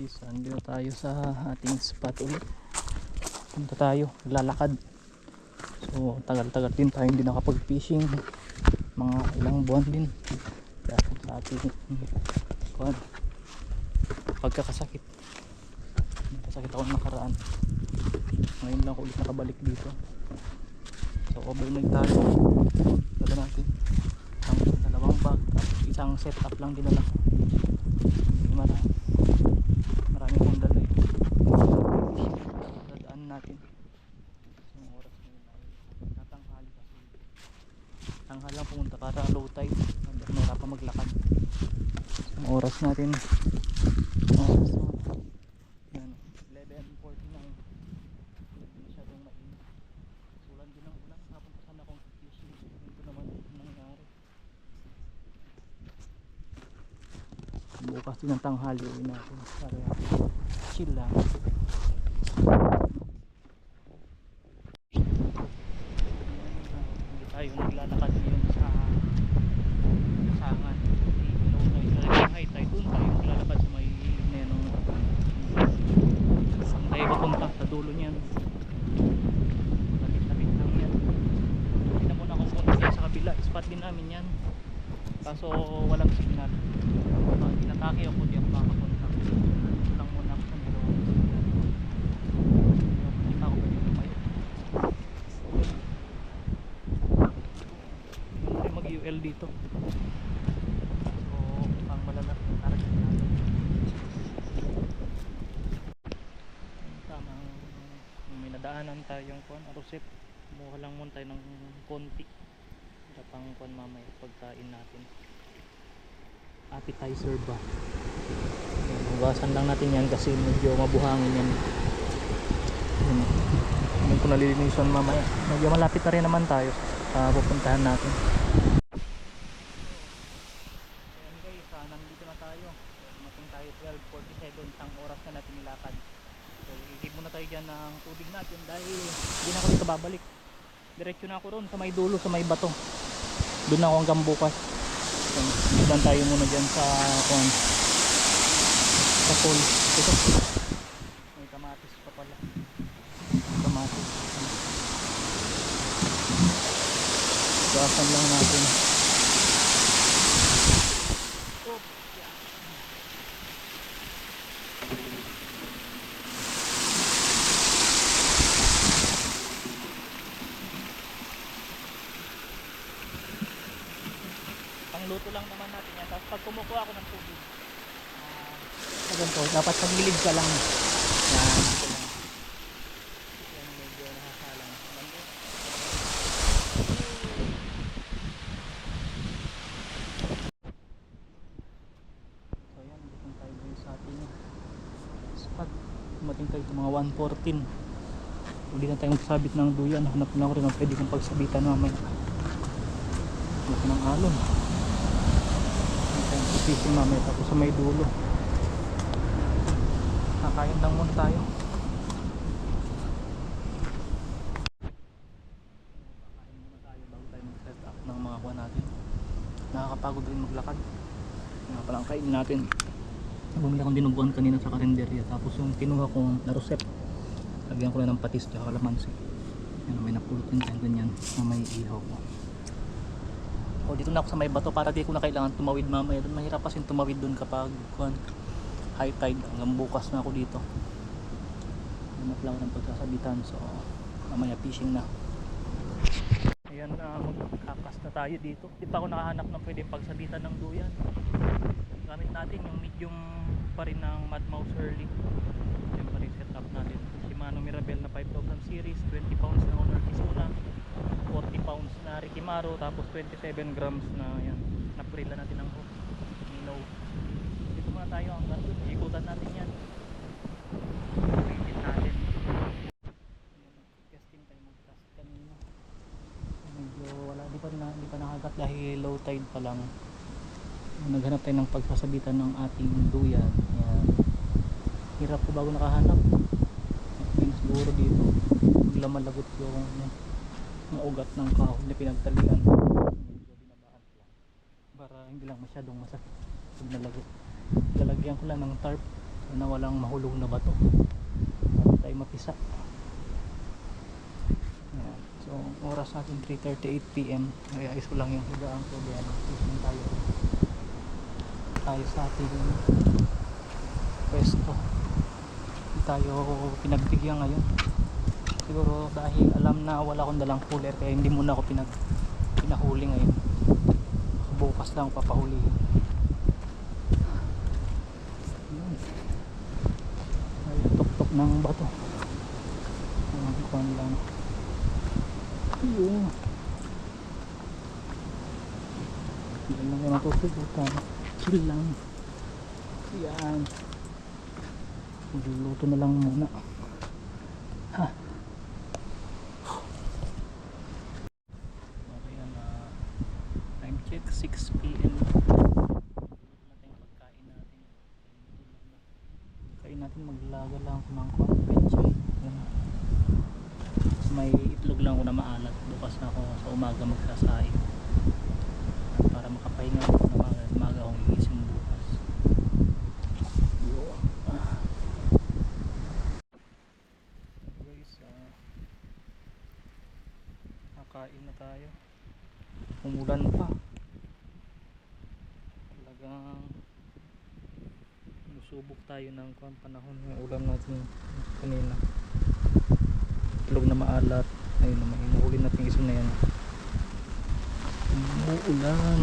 guys, andito tayo sa ating spot ulit. Punta tayo, lalakad. So tagal-tagal din tayo hindi nakapag fishing, mga ilang buwan din dahil sa ating pagkakasakit. Nagkasakit ako nakaraan, ngayon lang ako ulit nakabalik dito. So overnight tayo, dala natin ang dalawang bag, isang setup lang dinala ko. Marami kong dala eh. Dadaan natin. Isang oras ngayon ay natanghali kasi. Tanghal lang pumunta para low tide. Mahirap pa maglakad. Isang oras natin. Oras na. Yan. 11:49. Hindi masyadong mainit. Ulan din ang ulan. Napunta sana akong fishing. Ito naman nangyari. Bukas din ang tanghali uwi natin para chill lang. Hindi tayo naglalakad ngayon sa Sangan. Low tide talaga, high tide. Doon tayo naglalakad sa may nenong saan tayo papunta sa dulo niyan. Lapit-lapit lang yan. Hindi na muna akong punta sa kabila. Spot din namin yan, kaso walang signal. Tinatake ako, di ako makakontak. Lang muna ako sa dalawa. Hindi pa ako pwede lumayo. Hindi mag-UL dito. So pang malalas yung target natin. Tamang may nadaanan tayong arosep. Kumuha lang muna tayo ng konti para pang mamaya pagkain natin. Appetizer ba? Hugasan lang natin yan kasi medyo mabuhangin yan. Hindi ko nalilinisan mamaya. Medyo malapit na rin naman tayo sa pupuntahan natin. Ayan guys, nandito na tayo. Dumating tayo 12:47 ang oras na natin nilakad. So ikip muna tayo dyan ng tubig natin dahil hindi na ako dito babalik. Diretso na ako roon sa may dulo, sa may bato. Doon na ako hanggang bukas. Iban tayo muna dyan sa pool. Ito may kamatis pa pala. Kamatis. Gasan lang natin. Oh, yeah. Pangluto lang naman natin yan. Tapos pag kumukuha ako ng tubig, ganito, dapat paglilid ka lang. Yan, ito lang. Yan, medyo nakasalang. So yan, dito tayo dun sa ating spot. Dumating tayo mga 1:14. Hindi na tayo magsabit ng duyan. Hanap na ako rin ang pwede kong pagsabitan mamaya. Hanap ng alon. Fishing mamaya tapos sa may dulo. Kakain lang muna tayo. Kakain muna tayo bago tayo mag-set up ng mga kuha natin. Nakakapagod rin maglakad. Nga palang kain natin. Bumili akong dinuguan kanina sa karinderya. Tapos yung kinuha kong narosep, lagyan ko na ng patis at kalamansi. Yan, may napulot din tayo ganyan na may ihaw ko. O dito na ako sa may bato para di ko na kailangan tumawid mamaya. Mahirap kasi tumawid dun kapag high tide. Hanggang bukas na ako dito. Hanap lang ng pagsasabitan. So mamaya fishing na. Ayan, magkakas na tayo dito. Di pa ako nakahanap ng pwede pagsabitan ng duyan. Gamit natin yung medium pa rin ng Madmouse Hurley. Yung pa rin setup natin. Shimano Mirabel na 5000 series, 20 pounds na Honor Kizuna, 40 pounds na Rikimaro, tapos 27 grams na yan. Naprila natin ang hook. Minnow. Dito muna tayo hanggang doon. Ikutan natin yan. Ikutin natin. Casting tayo mag-cast kanina. Medyo wala. Di pa nakagat dahil low tide pa lang. Naghanap tayo ng pagsasabitan ng ating duyan. Yan. Hirap ko bago nakahanap. Siguro dito maglamalagot yung ugat ng kahon na pinagtalian. Medyo binabahan ko lang para hindi lang masyadong masakit pag nalagot. Lalagyan ko lang ng tarp Sana walang mahulog na bato. Hindi tayo mapisa. Ayan. So oras natin 3:38 PM. Kaya iso lang yung higaan ko diyan. Tignan tayo. Tayo sa ating pwesto. Hindi tayo pinagbigyan ngayon. Siguro dahil alam na wala akong dalang cooler, kaya hindi muna ako pinahuli ngayon. Bukas lang papahuli. Ay, tok-tok ng bato. Kuhan lang. Ayun. Yan lang yung natutugutan. Chill lang. Yan. Magluluto na lang muna. Ha. Okay na. Time check 6 PM. Kain natin, maglaga lang ako ng pechay. May itlog lang ako na maalat. Bukas na ako sa umaga magsasaing para makapahinga ako na umaga akong gigising bukas. Guys, kakain na tayo. Umulan pa. Talagang subok tayo ng panahon. Yung ulam natin kanina, itlog na maalat. Ayun naman, hinahuli natin yung iso na yan. Umuulan.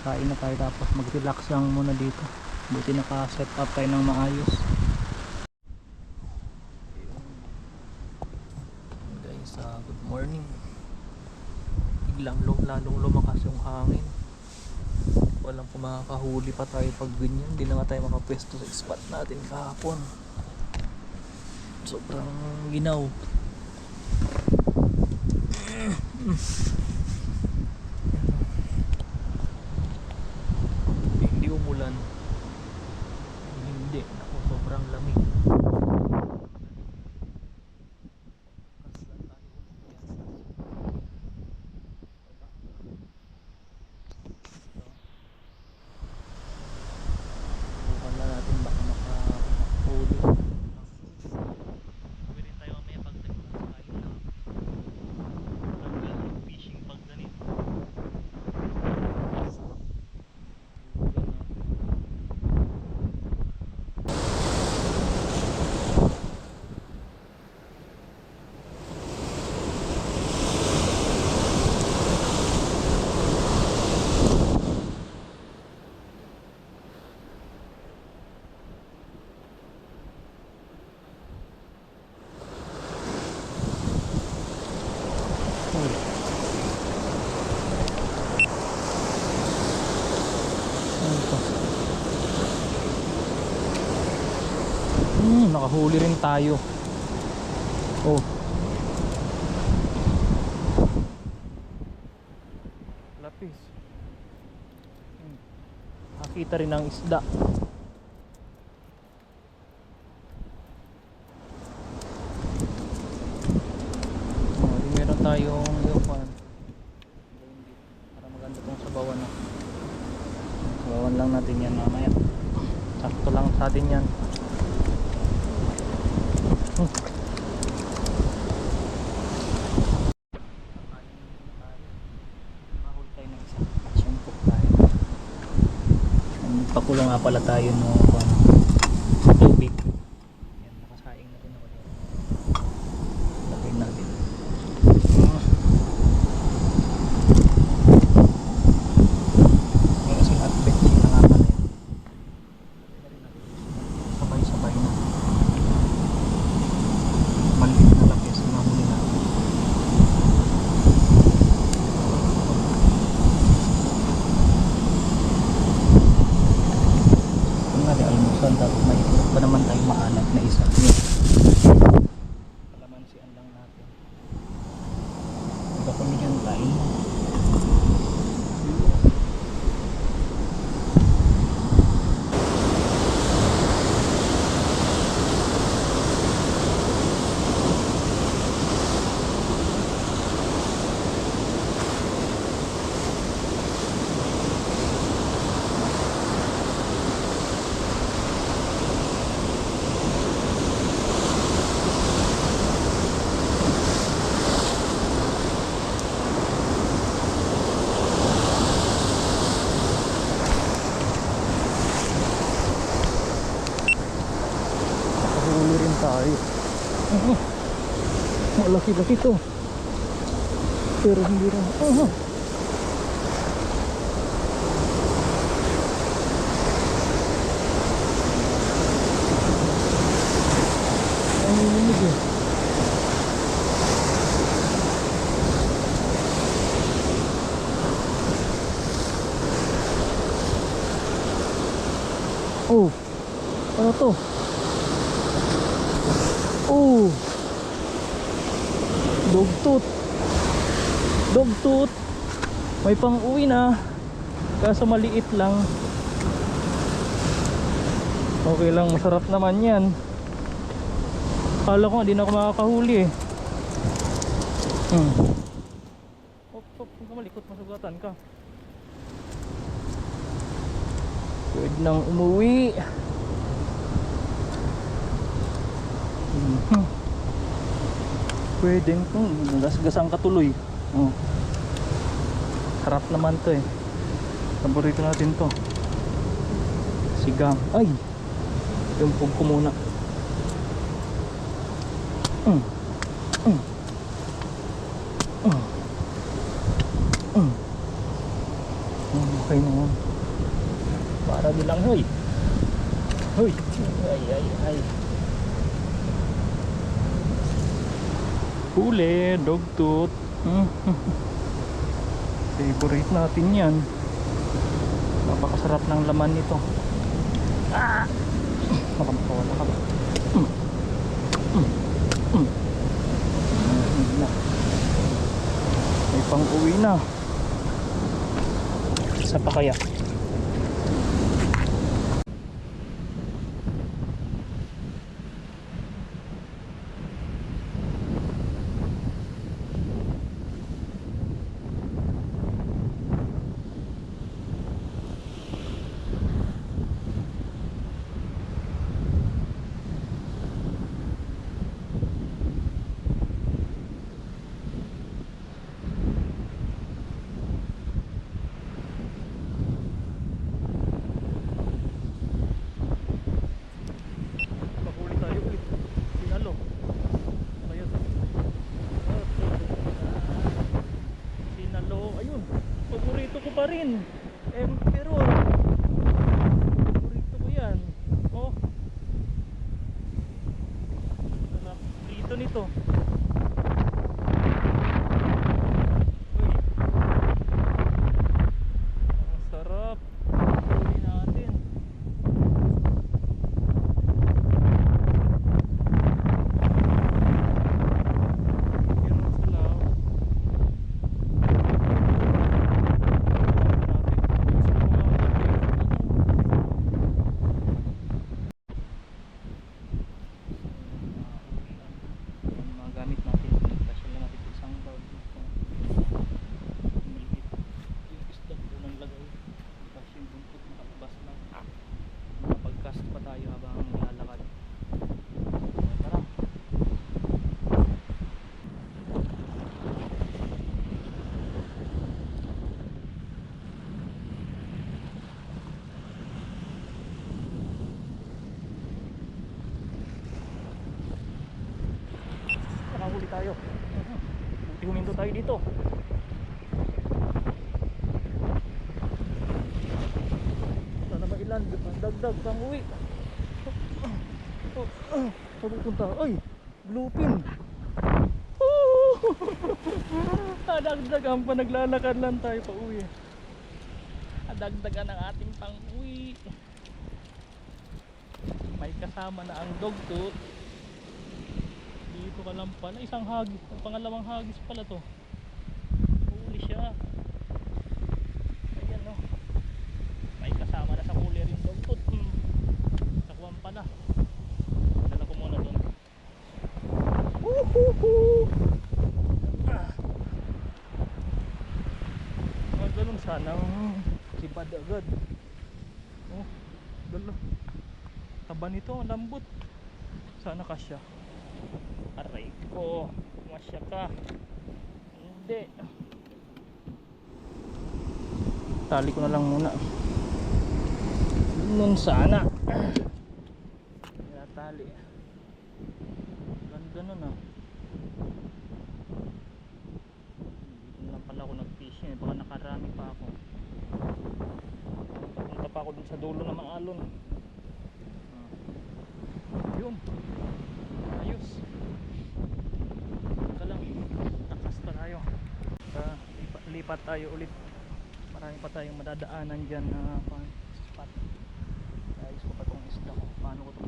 Kain na tayo, tapos mag relax lang muna dito. Buti naka set up tayo ng maayos. Guys, good morning. Biglang lalong lumakas yung hangin. Walang kung makakahuli pa tayo pag ganyan. Hindi na nga tayo makapwesto sa spot natin kahapon. Sobrang ginaw. Hindi umulan. Hindi. Ako, sobrang lamig. Nakahuli rin tayo. Oh, lapis. Nakita rin ang isda. Meron tayong yukan para maganda tong sabawan na. Sabawan lang natin yan mamaya. Sakto lang sa atin yan. Mahuli tayo ng isa at siyempre tayo. Pakulo nga pala tayo no tubig. Yan, nakasaing na rin ako dito. Lagay natin. May kasing adventure na nga pala yan. Sabay-sabay na. Maliit na lapis na nahuli natin. Kung nga di almusal, dapat may itlog pa naman tayo Malaki-laki to. Pero hindi rin. Ang nilinig eh. Oh, ano to? Oh, dogtooth. Dogtooth. May pang uwi na. Kaso maliit lang. Okay lang, masarap naman yan. Kala ko hindi na ako makakahuli eh. Huwag ka malikot, masugatan ka. Pwede nang umuwi. Pwedeng gasgasan ka tuloy. Sarap naman to eh. Paborito natin to. Sigang. Ay! Yung pug ko muna. Okay naman. Para bilang hoy. Hoy. Ay. Huli, dogtooth. Favorite natin yan. Napakasarap ng laman nito. Makamawala ka ba? May pang uwi na. Isa pa kaya? Rin Emperor, paborito ko yan. Oh, sarap dito nito. Uy, ang sarap. Uwi natin. Nakahuli tayo. Buti huminto tayo dito. Sana mailan, dagdag pang uwi. Saan pupunta? Ay, bluefin. Dagdagan pa, naglalakad lang tayo pa uwi. Dagdagan ang ating pang uwi. May kasama na ang dogtooth. Dito ka lang pala, isang hagis, pangalawang hagis pala to. Huli siya. Ayan no. May kasama na sa huli rin dogtooth. Sakuan pala. Dala ko muna doon. Ganun sana sibad agad. Oh, dala. Taba nito, lambot. Sana kasya. Aray ko, masya ka. Hindi. Tali ko na lang muna. Nun sana. Kaya tali. Ganda nun ah. pala ako nag-fishing, baka nakarami pa ako. Papunta pa ako dun sa dulo ng maalon. Yun, ayos. Teka lang, takas pa tayo. Lipat tayo ulit. Marami pa tayong madadaanan dyan na spot. Ayos ko pa itong isda ko. Paano ko ito